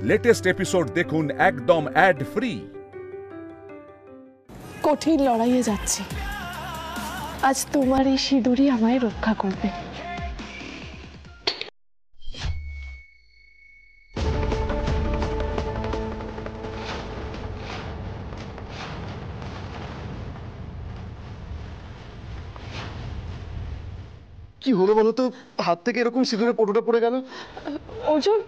Latest episode দেখুন একদম add free. কঠিন লড়াইয়ে যাচ্ছি, আজ তোমার এই সিঁদুরই আমায় রক্ষা করবে। কি হলো বলো তো, হাত থেকে এরকম সিঁদুরের পটোটা পড়ে গেল? অর্জুন,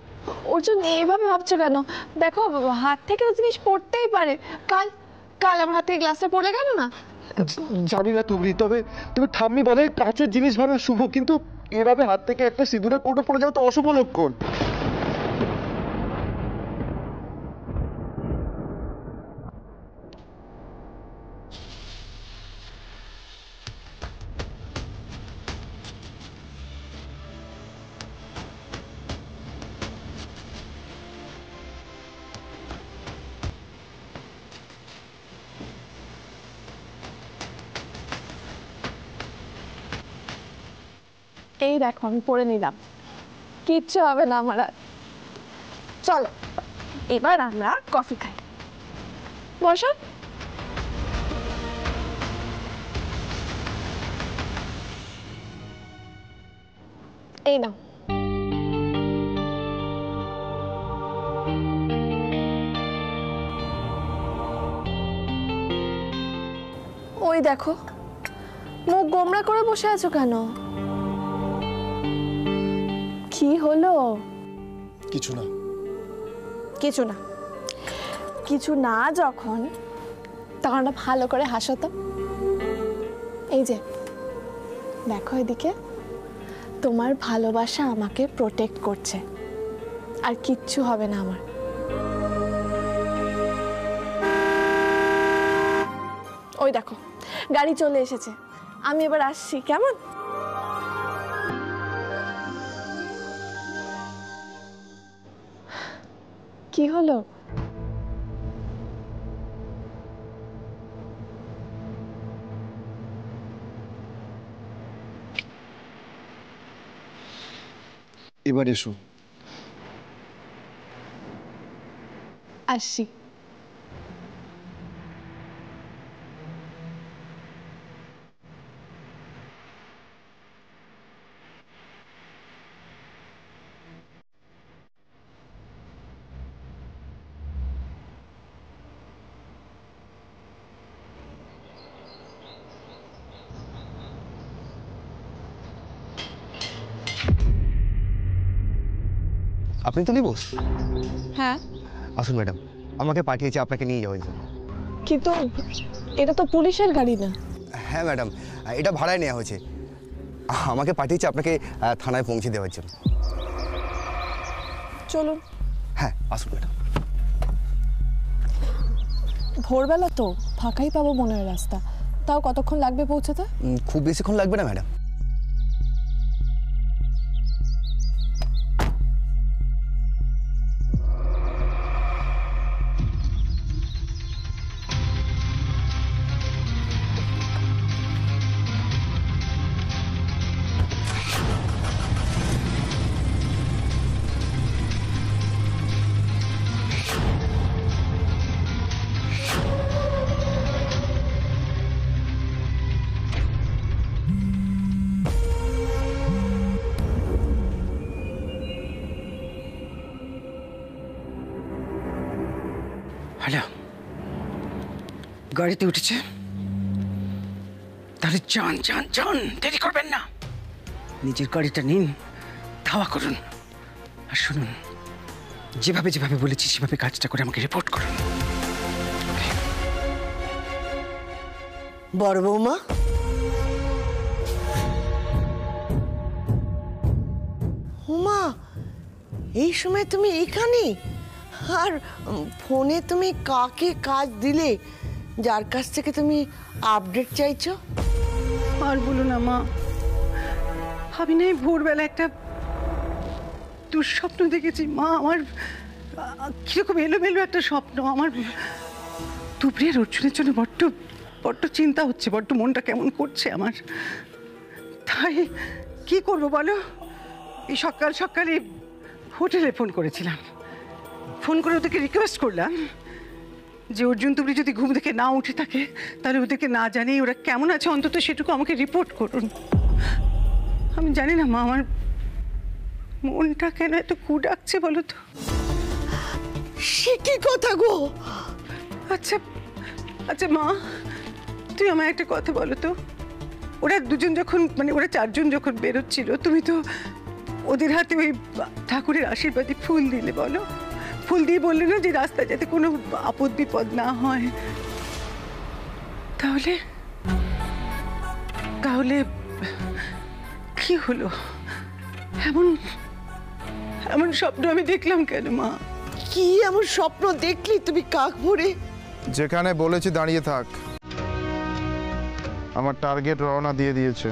অর্জুন এইভাবে ভাবছো কেন? দেখো, হাত থেকে জিনিস পড়তেই পারে। কাল কাল আমার হাত থেকে গ্লাসটা পড়ে গেল না? জানি না তুমি, তবে তুমি ঠাম্মি বলে কাঁচের জিনিস ভাবে শুভ, কিন্তু এভাবে হাত থেকে একটা সিঁদুরের পটো পড়ে যাওয়া তো অশুভ লক্ষণ। এই দেখো, আমি পড়ে নিলাম, কিচ্ছু হবে না আমার আর। চলো এবার আমরা কফি খাই, বসো। এই নাও। ওই দেখো, মুখ গোমড়া করে বসে আছো কেন? কি হলো? কিছু না। কিছু না? কিছু না যখন, তখন ভালো করে হাসো তো। এই যে দেখো, এদিকে তোমার ভালোবাসা আমাকে প্রোটেক্ট করছে, আর কিচ্ছু হবে না আমার। ওই দেখো, গাড়ি চলে এসেছে, আমি এবার আসছি, কেমন? কি হলো? এবার এসো। আসছি। আপনি তো নিবো? হ্যাঁ, আসুন ম্যাডাম, আমাকে পাঠিয়েছে আপনাকে নিয়ে যাওয়ার জন্য। কিন্তু এটা তো পুলিশের গাড়ি না। হ্যাঁ ম্যাডাম, এটা ভাড়ায় নেওয়া হয়েছে। আমাকে পাঠিয়েছে আপনাকে থানায় পৌঁছে দেওয়ার জন্য। চলুন। হ্যাঁ আসুন ম্যাডাম। ভোরবেলা তো ফাঁকাই পাবো মনে হয় রাস্তা, তাও কতক্ষণ লাগবে পৌঁছাতে? খুব বেশিক্ষণ লাগবে না ম্যাডাম। হ্যালো, গাড়িতে উঠেছে? তাহলে যান যান যান, দেরি করবেন না। নিজের গাড়িটা নিন, ধাওয়া করুন। আর শুনুন, যেভাবে যেভাবে বলেছি সেভাবে কাজটা করে আমাকে রিপোর্ট করুন। বড় বৌমা, হুমা, এই সময় তুমি এখানে? আর ফোনে তুমি কাকে কাজ দিলে, যার কাছ থেকে তুমি আপডেট চাইছো? আর বলো না মা, আমি না ভোরবেলা একটা দুঃস্বপ্ন দেখেছি মা। আমার কিরকম এলোমেলো একটা স্বপ্ন। আমার দুপ্রিয়ার অর্জুনের জন্য বড্ড বড্ড চিন্তা হচ্ছে, বড্ড মনটা কেমন করছে আমার। তাই কি করবো বলো, এই সকাল সকালে হোটেলে ফোন করেছিলাম। ফোন করে ওদেরকে রিকোয়েস্ট করলাম যে অর্জুন তুবড়ি যদি ঘুম থেকে না উঠে থাকে তাহলে ওদেরকে না জানিয়ে ওরা কেমন আছে অন্তত সেটুকু আমাকে রিপোর্ট করুন। আমি জানি না মা, আমার মনটা কেন এত কু ডাকছে বলো তো। সে কি কথা গো? আচ্ছা আচ্ছা মা, তুই আমায় একটা কথা বলো তো, ওরা দুজন যখন মানে ওরা চারজন যখন বেরোচ্ছিল তুমি তো ওদের হাতে ওই ঠাকুরের আশীর্বাদী ফুল দিলে, বলো? ফুল দিয়ে বললে না যে রাস্তায় যাতে কোনো আপদ বিপদ না হয়। তাহলে তাহলে কি হলো? এমন এমন স্বপ্ন আমি দেখলাম কেন মা? কি এমন স্বপ্ন দেখলি তুমি কাক ভরে? যেখানে বলেছি দাঁড়িয়ে থাক, আমার টার্গেট রওনা দিয়ে দিয়েছে।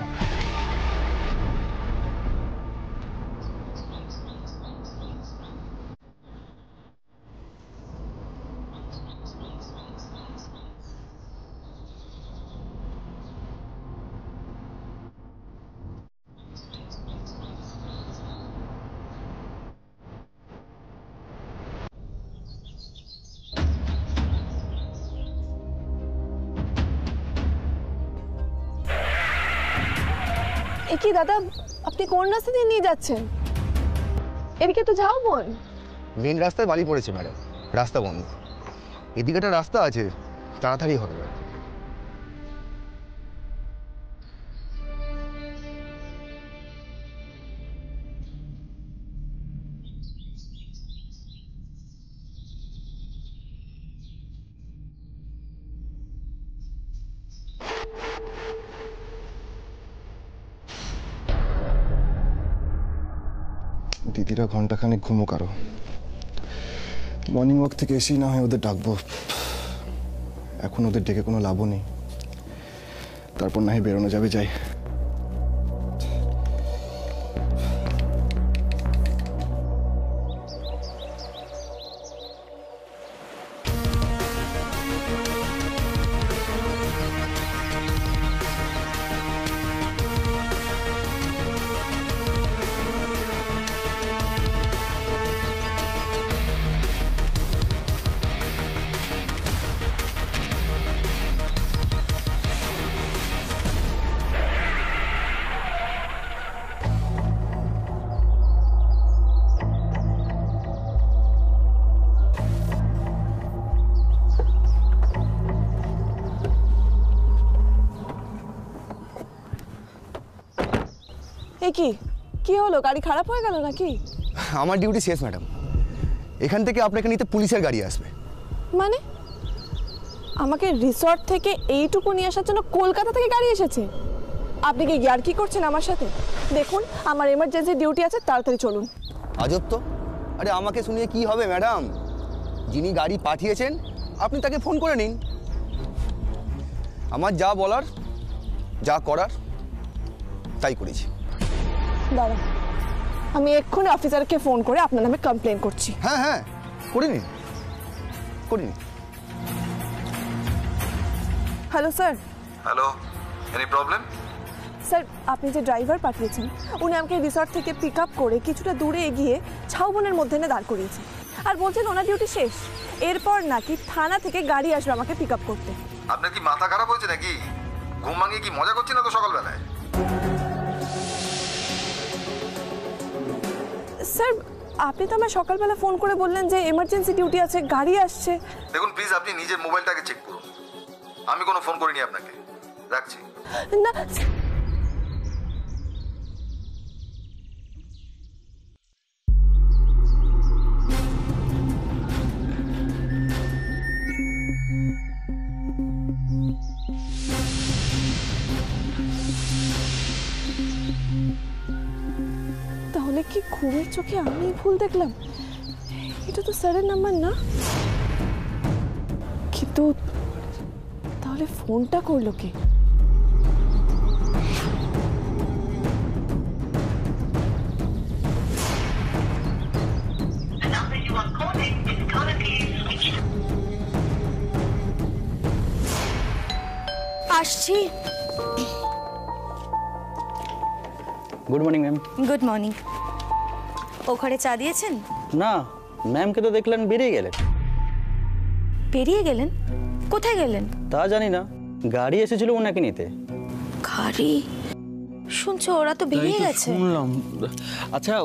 কি দাদা, আপনি কোন রাস্তা দিয়ে নিয়ে যাচ্ছেন? এদিকে তো যাও বোন। মেন রাস্তায় বালি পড়েছে ম্যাডাম, রাস্তা বন্ধ। এদিকে একটা রাস্তা আছে, তাড়াতাড়ি হবে। দিদিরা ঘন্টাখানেক ঘুমো কারো, মর্নিং ওয়াক থেকে এসেই না হয় ওদের ডাকবো। এখন ওদের ডেকে কোনো লাভও নেই, তারপর না হয় বেরোনো যাবে। যাই। কি কি হলো, গাড়ি খারাপ হয়ে গেল নাকি? আমার ডিউটি শেষ ম্যাডাম, এখান থেকে আপনাকে নিতে পুলিশের গাড়ি আসবে। মানে আমাকে রিসর্ট থেকে এইটুকু নিয়ে আসার জন্য কলকাতা থেকে গাড়ি এসেছে? আপনি কি ইয়ার্কি করছেন আমার সাথে? দেখুন আমার এমার্জেন্সি ডিউটি আছে, তাড়াতাড়ি চলুন। আজব তো, আরে আমাকে শুনিয়ে কি হবে ম্যাডাম, যিনি গাড়ি পাঠিয়েছেন আপনি তাকে ফোন করে নিন। আমার যা বলার যা করার তাই করেছি। দাঁড়ান, আমি এক্ষুনি অফিসারকে ফোন করে আপনার নামে কমপ্লেন করছি। হ্যাঁ হ্যাঁ করে নিন, করে নিন। Hello sir. Hello, any problem? Sir, আপনি যে ড্রাইভার পাঠিয়েছেন উনি আমাকে রিসর্ট থেকে পিক আপ করে কিছুটা দূরে এগিয়ে ঝাউবনের মধ্যে এনে দাঁড় করিয়েছেন, আর বলছেন ওনার ডিউটি শেষ, এরপর নাকি থানা থেকে গাড়ি আসবে আমাকে পিক আপ করতে। আপনার কি মাথা খারাপ হয়েছে নাকি? ঘুম ভাঙিয়ে কি মজা করছেন না তো সকালবেলায়? স্যার, আপনি তো আমার সকালবেলা ফোন করে বললেন যে এমার্জেন্সি ডিউটি আছে, গাড়ি আসছে। দেখুন প্লিজ, আপনি নিজের মোবাইলটাকে চেক করুন। আমি কোনো ফোন করিনি আপনাকে, রাখছি। না তাহলে কি ঘুমের চোখে আমি ভুল দেখলাম? এটা তো স্যারের নাম্বার না, কিন্তু তাহলে ফোনটা করলো কে? আসছি। Good morning ma'am. Good morning. ও ঘরে চা দিয়েছেন? না, ম্যামকে তো দেখলেন বেরিয়ে গেলেন। বেরিয়ে গেলেন? কোথায় গেলেন? তা জানি না, গাড়ি এসেছিল ওনাকে নিতে। গাড়ি? শুনছো ওরা তো বেরিয়ে গেছে। শুনলাম। আচ্ছা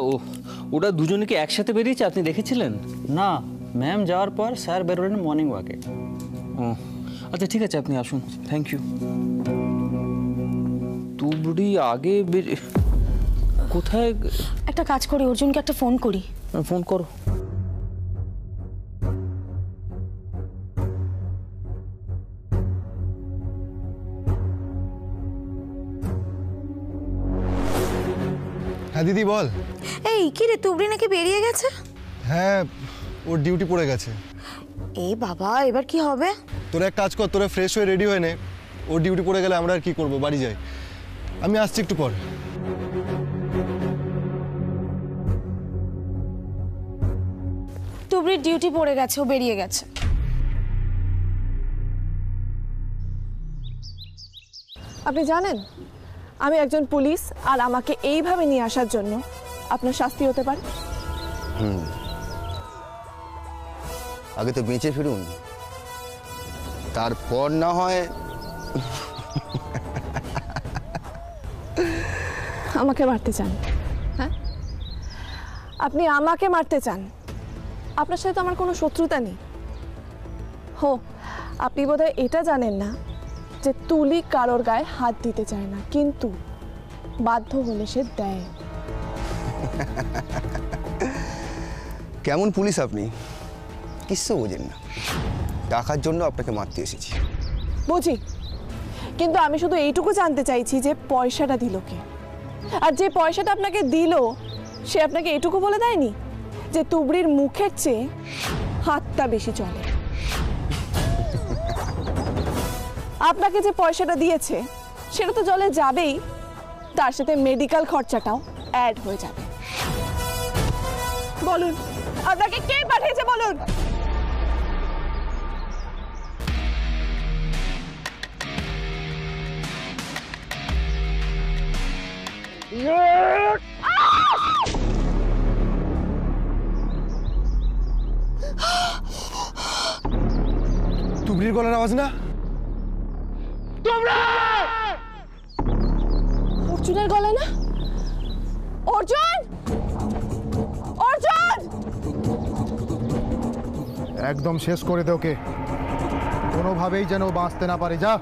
ওরা দুজনে কি একসাথে বেরিয়েছে, আপনি দেখেছিলেন? না, ম্যাম যাওয়ার পর স্যার বেরোলেন মর্নিং ওয়াকে। ও আচ্ছা ঠিক আছে, আপনি আসুন। Thank you. তুবড়ি আগে কোথায়? একটা কাজ করি, অর্জুনকে একটা ফোন করি। ফোন করো। হ্যাঁ দিদি বল। এই কি রে, তুবড়ি নাকি বেরিয়ে গেছে? হ্যাঁ, ওর ডিউটি পড়ে গেছে। এই বাবা, এবার কি হবে? তোরা এক কাজ কর, তোরা ফ্রেশ হয়ে রেডি হয়ে নে। ওর ডিউটি পড়ে গেলে আমরা আর কি করবো, বাড়ি যাই। আমি আসছি একটু পর। তুবড়ির ডিউটি পড়ে গেছে, ও বেরিয়ে গেছে। আপনি জানেন আমি একজন পুলিশ, আর আমাকে এইভাবে নিয়ে আসার জন্য আপনার শাস্তি হতে পারে। আগে তো বেঁচে ফিরুন, তারপর না হয়। আমাকে মারতে চান? হ্যাঁ, আপনি আমাকে মারতে চান? আপনার সাথে তো আমার কোনো শত্রুতা নেই। হো, আপনি বোধহয় এটা জানেন না যে তুলি কারোর গায়ে হাত দিতে চায় না, কিন্তু বাধ্য হলে সে দেয়। কেমন পুলিশ আপনি, কিচ্ছু বোঝেন না। টাকার জন্য আপনাকে মারতে এসেছি। বুঝি, কিন্তু আমি শুধু এইটুকু জানতে চাইছি যে পয়সাটা দিল কে, আর যে পয়সাটা আপনাকে দিল সে আপনাকে এটুকু বলে দেয়নি যে তুবড়ির মুখের চেয়ে হাতটা বেশি চলে। আপনাকে যে পয়সাটা দিয়েছে সেটা তো জলে যাবেই, তার সাথে মেডিকেল খরচাটাও অ্যাড হয়ে যাবে। বলুন, আপনাকে কে পাঠিয়েছে বলুন? তুবড়ির গলার আওয়াজ না? অর্জুনের গলা না? অর্জুন! অর্জুন! একদম শেষ করে দে ওকে, কোনোভাবেই যেন বাঁচতে না পারে। যা।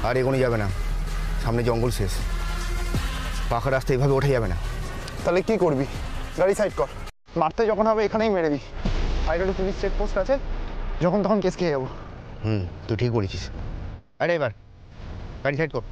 আর এগোনো যাবে না, সামনে জঙ্গল শেষ, পাকা রাস্তা এভাবে ওঠা যাবে না। তাহলে কি করবি? গাড়ি সাইড কর, মারতে যখন হবে এখানেই মেরে দিই। সাইডে পুলিশ চেকপোস্ট আছে, যখন তখন কেস খেয়ে যাবো। তুই ঠিক করেছিস। আরে এবার গাড়ি সাইড কর।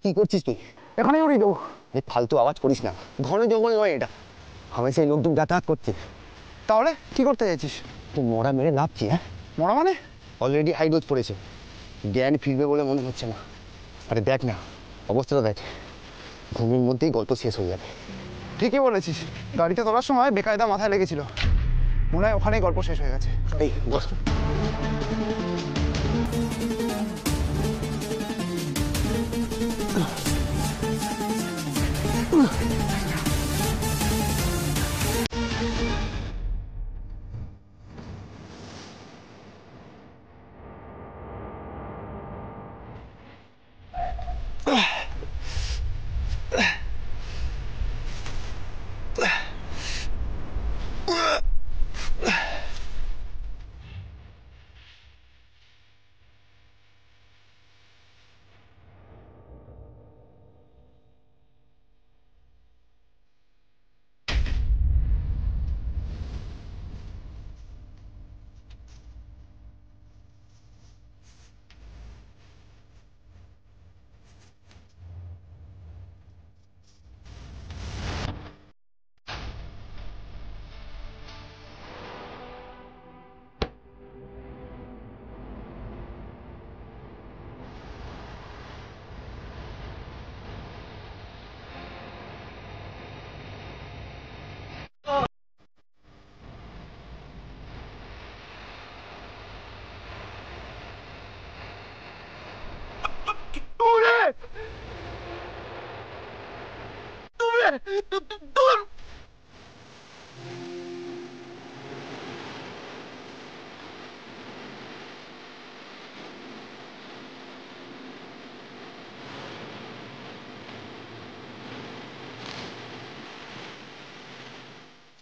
কি করছিস তুই? এখানেই উড়িয়ে দেবো। এই ফালতু আওয়াজ করিস না, ঘন জঙ্গল নয় এটা, আমি সেই লোকজন যাতায়াত করছে। তাহলে কি করতে চাইছিস? তুই মরা মেরে নাপছি। হ্যাঁ, মরা মানে? অলরেডি হাই ডোজ পড়েছে, জ্ঞান ফিরবে বলে মনে হচ্ছে না। আরে দেখ না, অবস্থাটা দেখ, ঘুমের মধ্যেই গল্প শেষ হয়ে যাবে। ঠিকই বলেছিস, গাড়িতে তোলার সময় বেকায়দা মাথায় লেগেছিল, মনে হয় ওখানেই গল্প শেষ হয়ে গেছে। এই বস। তুমি